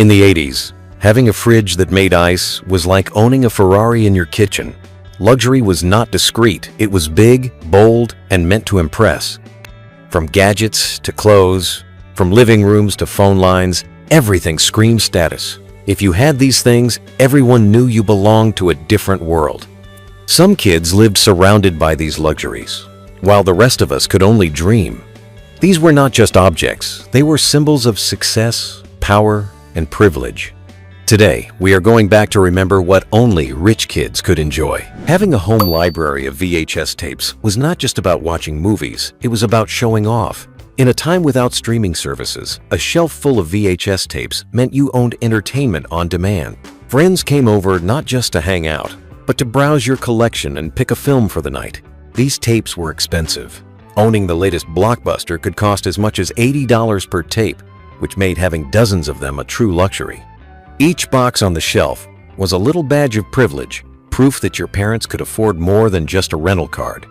In the 80s, having a fridge that made ice was like owning a Ferrari in your kitchen. Luxury was not discreet, it was big, bold, and meant to impress. From gadgets to clothes, from living rooms to phone lines, everything screamed status. If you had these things, everyone knew you belonged to a different world. Some kids lived surrounded by these luxuries, while the rest of us could only dream. These were not just objects, they were symbols of success, power, and privilege. Today, we are going back to remember what only rich kids could enjoy. Having a home library of VHS tapes was not just about watching movies, it was about showing off. In a time without streaming services, a shelf full of VHS tapes meant you owned entertainment on demand. Friends came over not just to hang out, but to browse your collection and pick a film for the night. These tapes were expensive. Owning the latest blockbuster could cost as much as $80 per tape, which made having dozens of them a true luxury. Each box on the shelf was a little badge of privilege, proof that your parents could afford more than just a rental card.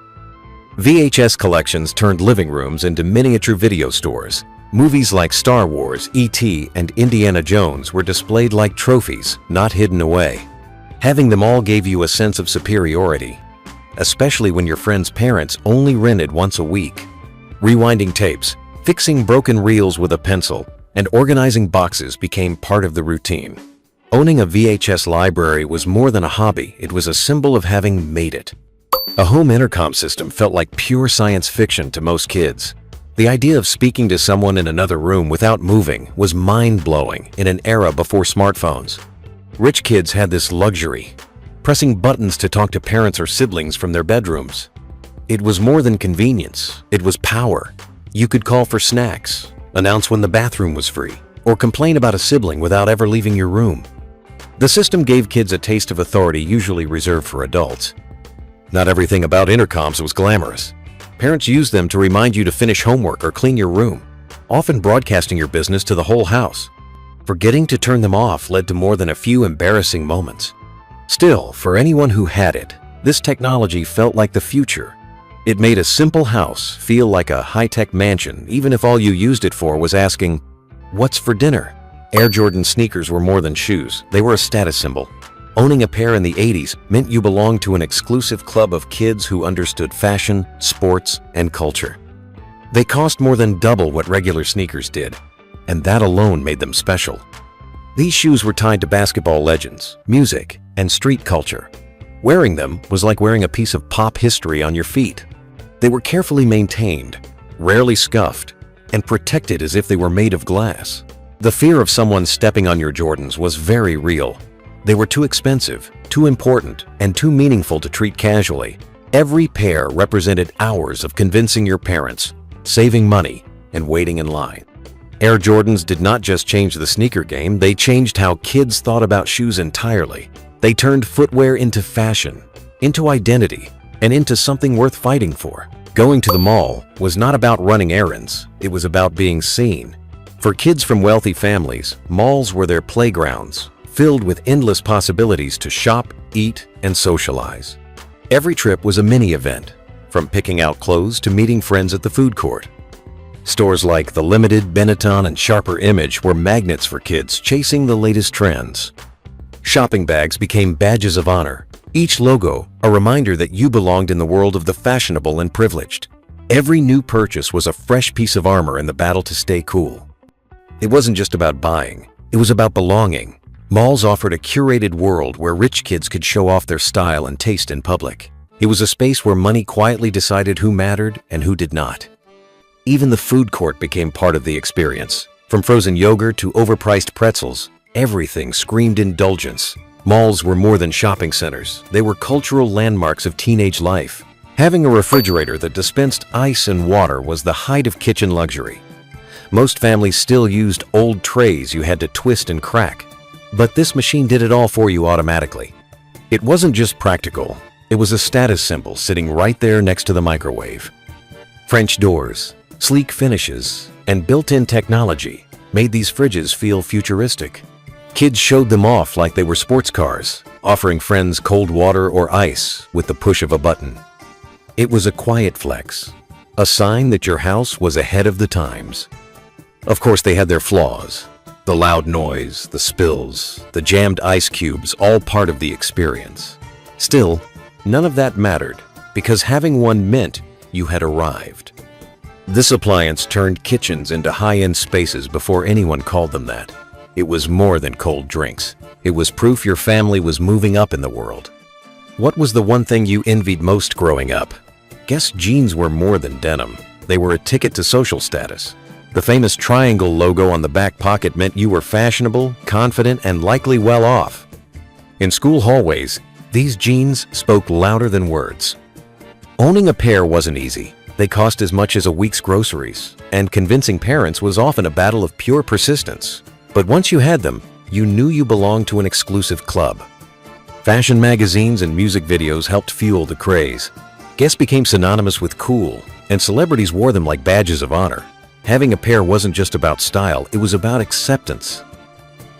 VHS collections turned living rooms into miniature video stores. Movies like Star Wars, E.T., and Indiana Jones were displayed like trophies, not hidden away. Having them all gave you a sense of superiority, especially when your friend's parents only rented once a week. Rewinding tapes, fixing broken reels with a pencil, and organizing boxes became part of the routine. Owning a VHS library was more than a hobby, it was a symbol of having made it. A home intercom system felt like pure science fiction to most kids. The idea of speaking to someone in another room without moving was mind-blowing in an era before smartphones. Rich kids had this luxury, pressing buttons to talk to parents or siblings from their bedrooms. It was more than convenience, it was power. You could call for snacks, announce when the bathroom was free, or complain about a sibling without ever leaving your room. The system gave kids a taste of authority usually reserved for adults. Not everything about intercoms was glamorous. Parents used them to remind you to finish homework or clean your room, often broadcasting your business to the whole house. Forgetting to turn them off led to more than a few embarrassing moments. Still, for anyone who had it, this technology felt like the future. It made a simple house feel like a high-tech mansion, even if all you used it for was asking, "What's for dinner?" Air Jordan sneakers were more than shoes, they were a status symbol. Owning a pair in the 80s meant you belonged to an exclusive club of kids who understood fashion, sports, and culture. They cost more than double what regular sneakers did, and that alone made them special. These shoes were tied to basketball legends, music, and street culture. Wearing them was like wearing a piece of pop history on your feet. They were carefully maintained, rarely scuffed, and protected as if they were made of glass. The fear of someone stepping on your Jordans was very real. They were too expensive, too important, and too meaningful to treat casually. Every pair represented hours of convincing your parents, saving money, and waiting in line. Air Jordans did not just change the sneaker game, they changed how kids thought about shoes entirely. They turned footwear into fashion, into identity, and into something worth fighting for. Going to the mall was not about running errands, it was about being seen. For kids from wealthy families, malls were their playgrounds, filled with endless possibilities to shop, eat, and socialize. Every trip was a mini-event, from picking out clothes to meeting friends at the food court. Stores like The Limited, Benetton, and Sharper Image were magnets for kids chasing the latest trends. Shopping bags became badges of honor, each logo a reminder that you belonged in the world of the fashionable and privileged. Every new purchase was a fresh piece of armor in the battle to stay cool. It wasn't just about buying, it was about belonging. Malls offered a curated world where rich kids could show off their style and taste in public. It was a space where money quietly decided who mattered and who did not. Even the food court became part of the experience. From frozen yogurt to overpriced pretzels, everything screamed indulgence. Malls were more than shopping centers. They were cultural landmarks of teenage life. Having a refrigerator that dispensed ice and water was the height of kitchen luxury. Most families still used old trays you had to twist and crack. But this machine did it all for you automatically. It wasn't just practical, it was a status symbol sitting right there next to the microwave. French doors, sleek finishes, and built-in technology made these fridges feel futuristic. Kids showed them off like they were sports cars, offering friends cold water or ice with the push of a button. It was a quiet flex, a sign that your house was ahead of the times. Of course, they had their flaws. The loud noise, the spills, the jammed ice cubes, all part of the experience. Still, none of that mattered, because having one meant you had arrived. This appliance turned kitchens into high-end spaces before anyone called them that. It was more than cold drinks. It was proof your family was moving up in the world. What was the one thing you envied most growing up? Guess jeans were more than denim. They were a ticket to social status. The famous triangle logo on the back pocket meant you were fashionable, confident, and likely well off. In school hallways, these jeans spoke louder than words. Owning a pair wasn't easy. They cost as much as a week's groceries, and convincing parents was often a battle of pure persistence. But once you had them, you knew you belonged to an exclusive club. Fashion magazines and music videos helped fuel the craze. Guess became synonymous with cool, and celebrities wore them like badges of honor. Having a pair wasn't just about style, it was about acceptance.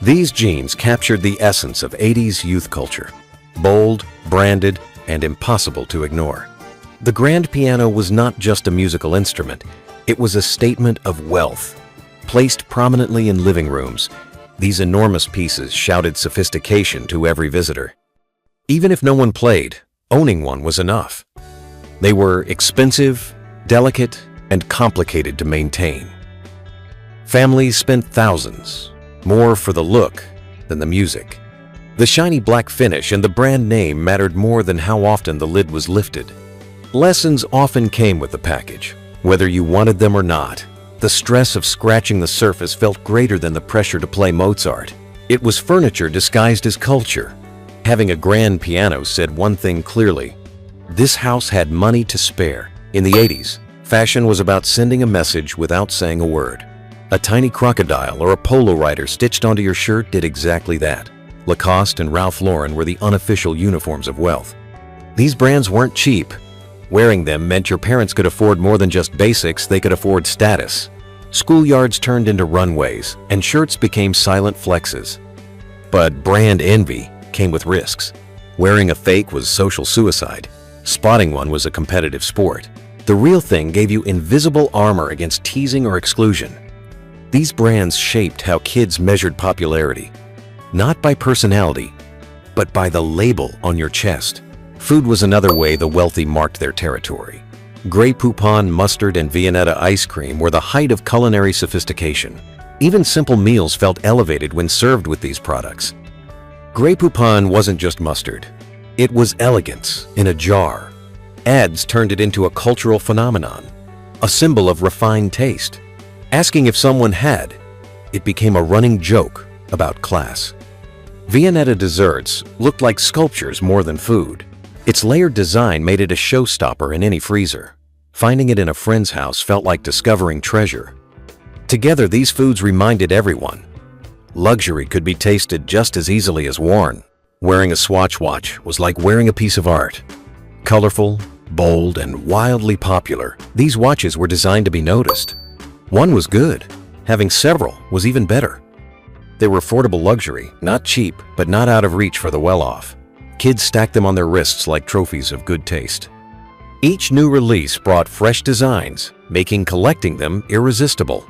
These jeans captured the essence of 80s youth culture. Bold, branded, and impossible to ignore. The grand piano was not just a musical instrument, it was a statement of wealth. Placed prominently in living rooms, these enormous pieces shouted sophistication to every visitor. Even if no one played, owning one was enough. They were expensive, delicate, and complicated to maintain. Families spent thousands, more for the look than the music. The shiny black finish and the brand name mattered more than how often the lid was lifted. Lessons often came with the package, whether you wanted them or not. The stress of scratching the surface felt greater than the pressure to play Mozart. It was furniture disguised as culture. Having a grand piano said one thing clearly: this house had money to spare. In the 80s, fashion was about sending a message without saying a word. A tiny crocodile or a polo rider stitched onto your shirt did exactly that. Lacoste and Ralph Lauren were the unofficial uniforms of wealth. These brands weren't cheap. Wearing them meant your parents could afford more than just basics, they could afford status. Schoolyards turned into runways, and shirts became silent flexes. But brand envy came with risks. Wearing a fake was social suicide. Spotting one was a competitive sport. The real thing gave you invisible armor against teasing or exclusion. These brands shaped how kids measured popularity, not by personality, but by the label on your chest. Food was another way the wealthy marked their territory. Grey Poupon, mustard, and Viennetta ice cream were the height of culinary sophistication. Even simple meals felt elevated when served with these products. Grey Poupon wasn't just mustard. It was elegance in a jar. Ads turned it into a cultural phenomenon, a symbol of refined taste. Asking if someone had, it became a running joke about class. Viennetta desserts looked like sculptures more than food. Its layered design made it a showstopper in any freezer. Finding it in a friend's house felt like discovering treasure. Together, these foods reminded everyone luxury could be tasted just as easily as worn. Wearing a Swatch watch was like wearing a piece of art. Colorful, bold, and wildly popular, these watches were designed to be noticed. One was good. Having several was even better. They were affordable luxury, not cheap, but not out of reach for the well-off. Kids stacked them on their wrists like trophies of good taste. Each new release brought fresh designs, making collecting them irresistible.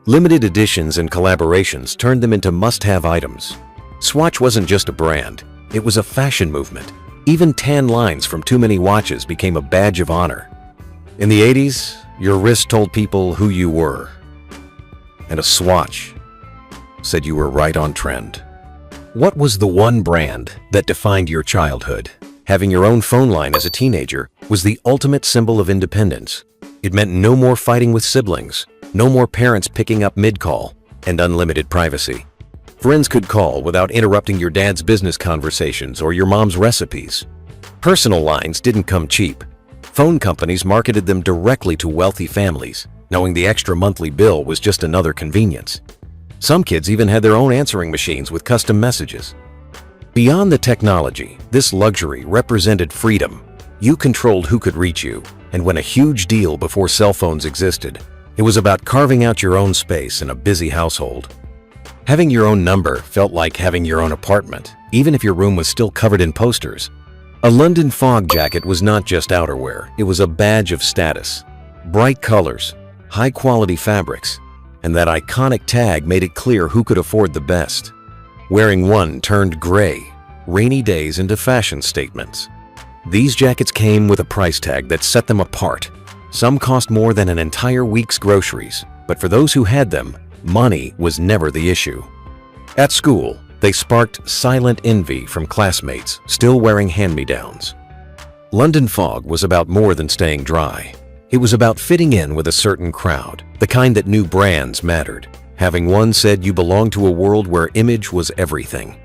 Limited editions and collaborations turned them into must-have items. Swatch wasn't just a brand, it was a fashion movement. Even tan lines from too many watches became a badge of honor. In the 80s, your wrist told people who you were. And a Swatch said you were right on trend. What was the one brand that defined your childhood? Having your own phone line as a teenager was the ultimate symbol of independence. It meant no more fighting with siblings, no more parents picking up mid-call, and unlimited privacy. Friends could call without interrupting your dad's business conversations or your mom's recipes. Personal lines didn't come cheap. Phone companies marketed them directly to wealthy families, knowing the extra monthly bill was just another convenience. Some kids even had their own answering machines with custom messages. Beyond the technology, this luxury represented freedom. You controlled who could reach you, and when a huge deal before cell phones existed, it was about carving out your own space in a busy household. Having your own number felt like having your own apartment, even if your room was still covered in posters. A London fog jacket was not just outerwear, it was a badge of status. Bright colors, high-quality fabrics, and that iconic tag made it clear who could afford the best. Wearing one turned gray, rainy days into fashion statements. These jackets came with a price tag that set them apart. Some cost more than an entire week's groceries, but for those who had them, money was never the issue. At school, they sparked silent envy from classmates still wearing hand-me-downs. London fog was about more than staying dry. It was about fitting in with a certain crowd, the kind that knew brands mattered. Having one said you belonged to a world where image was everything.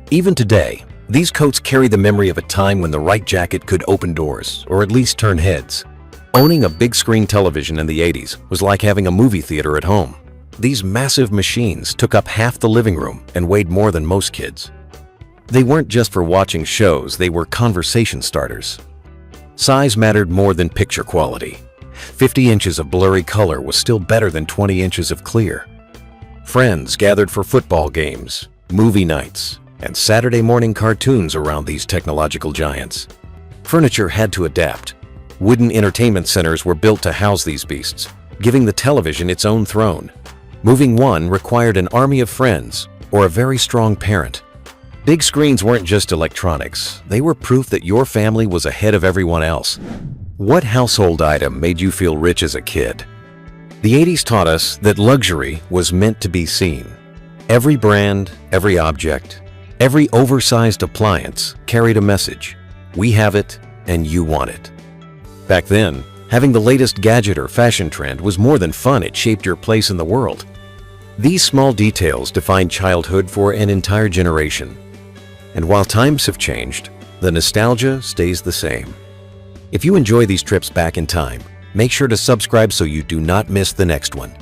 Even today, these coats carry the memory of a time when the right jacket could open doors, or at least turn heads. Owning a big screen television in the 80s was like having a movie theater at home. These massive machines took up half the living room and weighed more than most kids. They weren't just for watching shows, they were conversation starters. Size mattered more than picture quality. 50 inches of blurry color was still better than 20 inches of clear. Friends gathered for football games, movie nights, and Saturday morning cartoons around these technological giants. Furniture had to adapt. Wooden entertainment centers were built to house these beasts, giving the television its own throne. Moving one required an army of friends or a very strong parent. Big screens weren't just electronics, they were proof that your family was ahead of everyone else. What household item made you feel rich as a kid? The 80s taught us that luxury was meant to be seen. Every brand, every object, every oversized appliance carried a message. We have it, and you want it. Back then, having the latest gadget or fashion trend was more than fun, it shaped your place in the world. These small details defined childhood for an entire generation. And while times have changed, the nostalgia stays the same. If you enjoy these trips back in time, make sure to subscribe so you do not miss the next one.